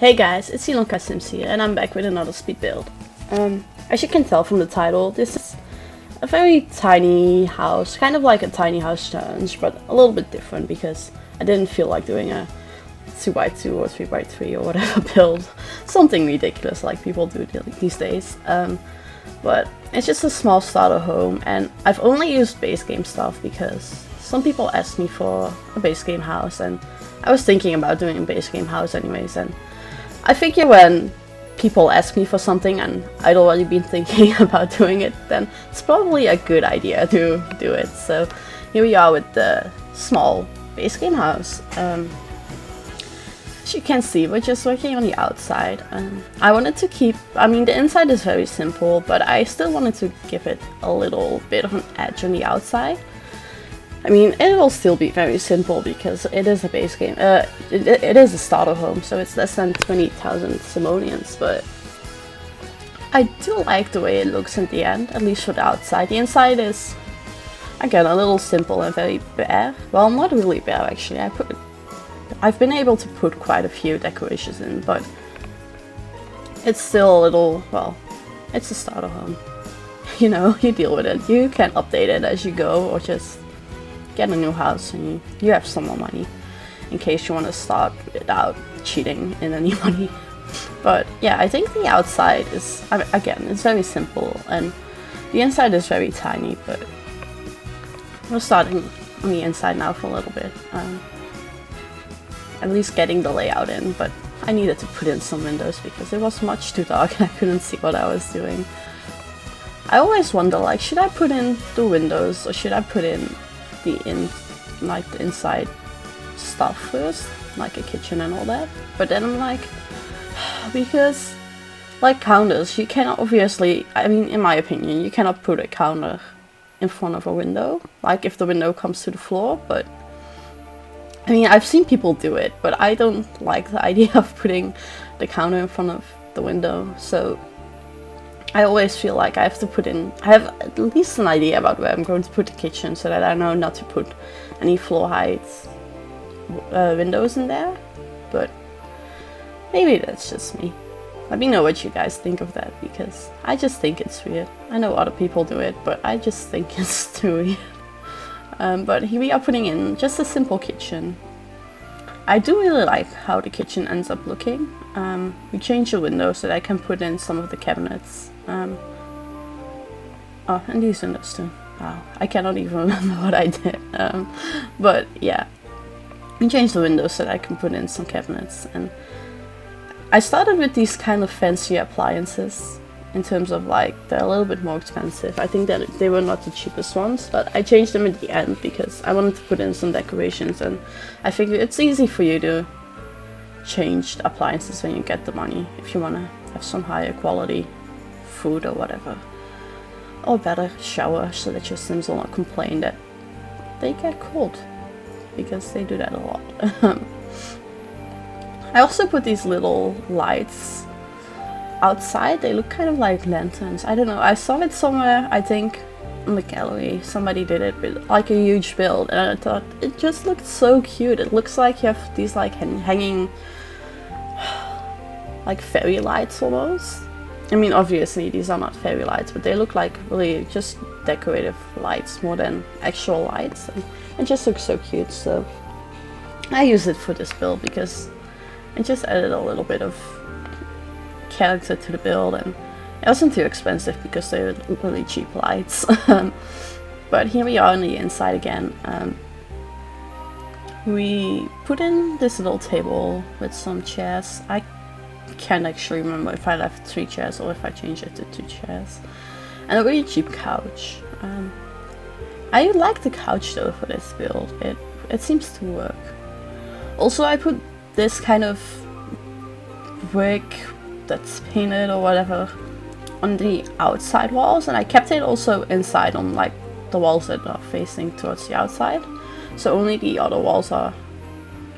Hey guys, it's IlonkaSims here, and I'm back with another speed build. As you can tell from the title, this is a very tiny house, kind of like a tiny house challenge, but a little bit different because I didn't feel like doing a 2x2 or 3x3 or whatever build, something ridiculous like people do these days. But it's just a small starter home, and I've only used base game stuff because some people asked me for a base game house, and I was thinking about doing a base game house anyways, and I figure when people ask me for something and I'd already been thinking about doing it, then it's probably a good idea to do it. So here we are with the small base game house. As you can see, we're just working on the outside. I wanted to keep, the inside is very simple, but I still wanted to give it a little bit of an edge on the outside. It will still be very simple because it is a base game. It is a starter home, so it's less than 20,000 simoleons, but I do like the way it looks in the end, at least for the outside. The inside is, again, a little simple and very bare. Well, not really bare actually. I've been able to put quite a few decorations in, but it's still a little, well, it's a starter home. You know, you deal with it. You can update it as you go, or just get a new house and you have some more money in case you want to start without cheating in any money. But yeah, I think the outside is, again, it's very simple, and the inside is very tiny, but we're starting on the inside now for a little bit. At least getting the layout in, but I needed to put in some windows because it was much too dark and I couldn't see what I was doing. I always wonder, like, should I put in the windows or should I put in the inside stuff first, like a kitchen and all that? But then I'm like, because like counters, you cannot obviously, in my opinion, you cannot put a counter in front of a window, like if the window comes to the floor. But I've seen people do it, but I don't like the idea of putting the counter in front of the window. So I always feel like I have at least an idea about where I'm going to put the kitchen, so that I know not to put any floor height windows in there. But maybe that's just me. Let me know what you guys think of that, because I just think it's weird. I know other people do it, but I just think it's too weird. But here we are putting in just a simple kitchen. I do really like how the kitchen ends up looking. We changed the window so that I can put in some of the cabinets. Oh, and these windows too. Wow, I cannot even remember what I did. But yeah, we changed the windows so that I can put in some cabinets. And I started with these kind of fancy appliances. In terms of, like, they're a little bit more expensive. I think that they were not the cheapest ones, but I changed them at the end because I wanted to put in some decorations, and I figured it's easy for you to change the appliances when you get the money if you want to have some higher quality food or whatever, or better shower, so that your Sims will not complain that they get cold, because they do that a lot. I also put these little lights outside. They look kind of like lanterns. I don't know, I saw it somewhere, I think in the gallery. Somebody did it with like a huge build, and I thought it just looked so cute. It looks like you have these like hanging like fairy lights almost. Obviously these are not fairy lights, but they look like really just decorative lights more than actual lights, and it just looks so cute. So I use it for this build because it just added a little bit of character to the build, and it wasn't too expensive because they were really cheap lights. But here we are on the inside again. We put in this little table with some chairs. I can't actually remember if I left 3 chairs or if I changed it to 2 chairs, and a really cheap couch. I like the couch though for this build. It seems to work. Also, I put this kind of brick that's painted or whatever on the outside walls, and I kept it also inside on like the walls that are facing towards the outside, so only the other walls are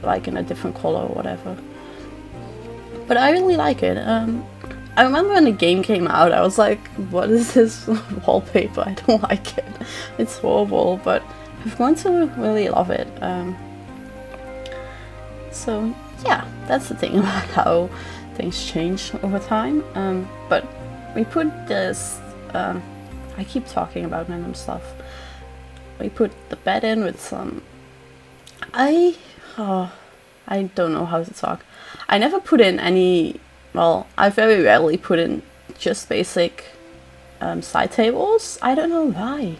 like in a different color or whatever. But I really like it. I remember when the game came out, I was like, what is this wallpaper? I don't like it. It's horrible, but I've grown to really love it. So yeah, that's the thing about how things change over time. But we put this, I keep talking about random stuff. We put the bed in with some, I don't know how to talk. I never put in any, well, I very rarely put in just basic side tables. I don't know why.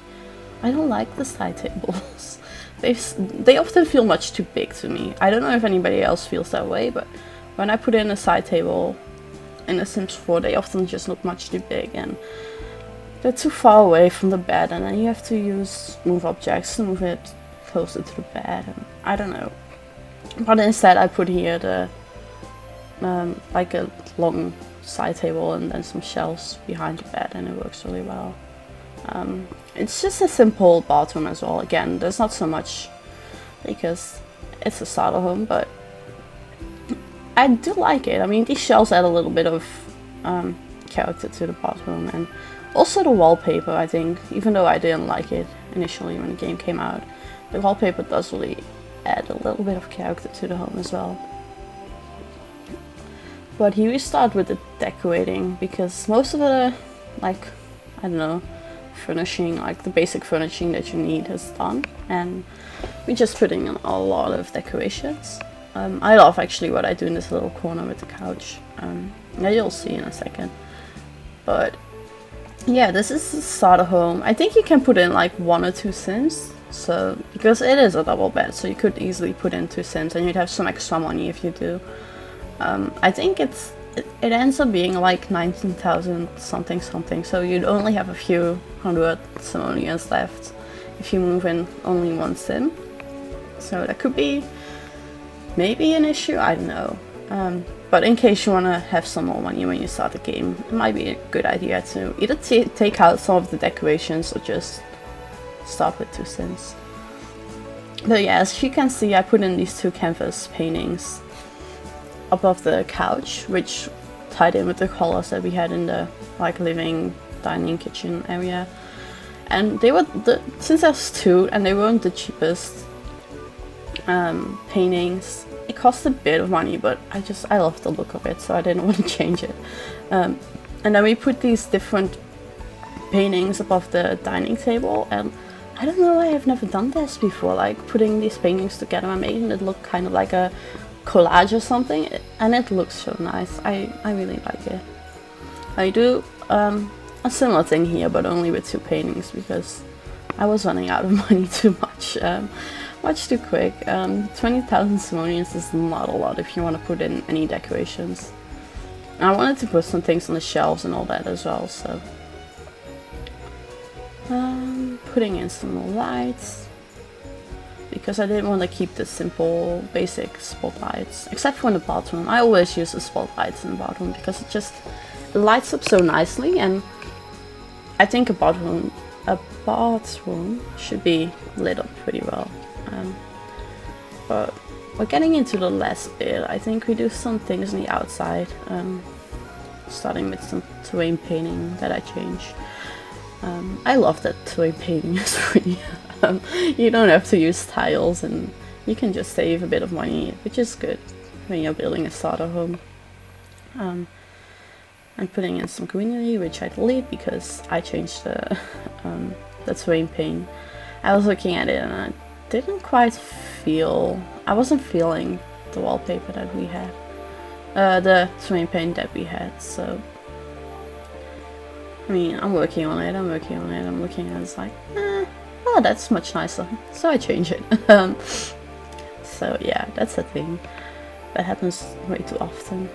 I don't like the side tables. They often feel much too big to me. I don't know if anybody else feels that way, but when I put in a side table in The Sims 4, they often just look much too big and they're too far away from the bed, and then you have to use move objects to move it closer to the bed, and I don't know. But instead I put here the like a long side table and then some shelves behind the bed, and it works really well. It's just a simple bathroom as well. Again, there's not so much because it's a starter home, but I do like it. I mean, these shelves add a little bit of character to the bathroom, and also the wallpaper, I think, even though I didn't like it initially when the game came out, the wallpaper does really add a little bit of character to the home as well. But here we start with the decorating, because most of the, like, I don't know, furnishing, like the basic furnishing that you need is done, and we're just putting in a lot of decorations. I love actually what I do in this little corner with the couch. That you'll see in a second. But yeah, this is the starter home. I think you can put in like 1 or 2 Sims, so because it is a double bed, so you could easily put in 2 Sims and you'd have some extra money if you do. I think it ends up being like 19,000 something, so you'd only have a few hundred simoleons left if you move in only 1 Sim. So that could be maybe an issue, I don't know. But in case you want to have some more money when you start the game, it might be a good idea to either take out some of the decorations or just start with 2 Sims. But yeah, as you can see, I put in these 2 canvas paintings above the couch, which tied in with the colors that we had in the like living, dining, kitchen area. And they were, since there's 2 and they weren't the cheapest paintings, it cost a bit of money, but I love the look of it, so I didn't want to change it. And then we put these different paintings above the dining table, and I don't know why I've never done this before, like putting these paintings together and making it look kind of like a collage or something, and it looks so nice. I really like it. I do a similar thing here, but only with 2 paintings because I was running out of money too much. Much too quick. 20,000 simoleons is not a lot if you want to put in any decorations. And I wanted to put some things on the shelves and all that as well, so putting in some more lights because I didn't want to keep the simple basic spotlights, except for in the bathroom. I always use the spotlights in the bathroom because it lights up so nicely, and I think a bathroom should be lit up pretty well. But we're getting into the last bit. I think we do some things on the outside, starting with some terrain painting that I changed. I love that terrain painting is free. You don't have to use tiles and you can just save a bit of money, which is good when you're building a starter home. I'm putting in some greenery, which I delete because I changed the terrain paint. I was looking at it and I didn't quite I wasn't feeling the wallpaper that we had, the terrain paint that we had, so I mean, I'm working on it, I'm looking at it, it's like, oh, that's much nicer, so I change it. So yeah, that's the thing that happens way too often.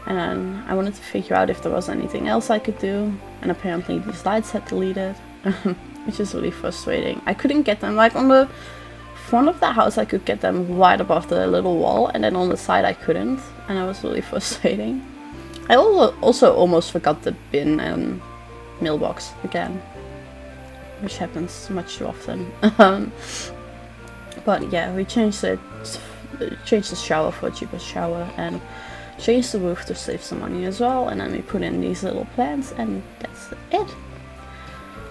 And I wanted to figure out if there was anything else I could do, and apparently these lights had deleted. Which is really frustrating. I couldn't get them, like on the front of the house I could get them right above the little wall, and then on the side I couldn't, and that was really frustrating. I also almost forgot the bin and mailbox again, which happens much too often. But yeah, we changed the shower for a cheaper shower, and changed the roof to save some money as well, and then we put in these little plants, and that's it.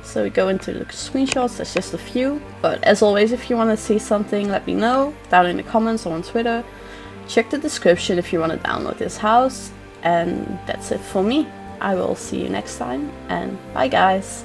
So we go into the screenshots, there's just a few. But as always, if you want to see something, let me know down in the comments or on Twitter. Check the description if you want to download this house. And that's it for me. I will see you next time, and bye guys!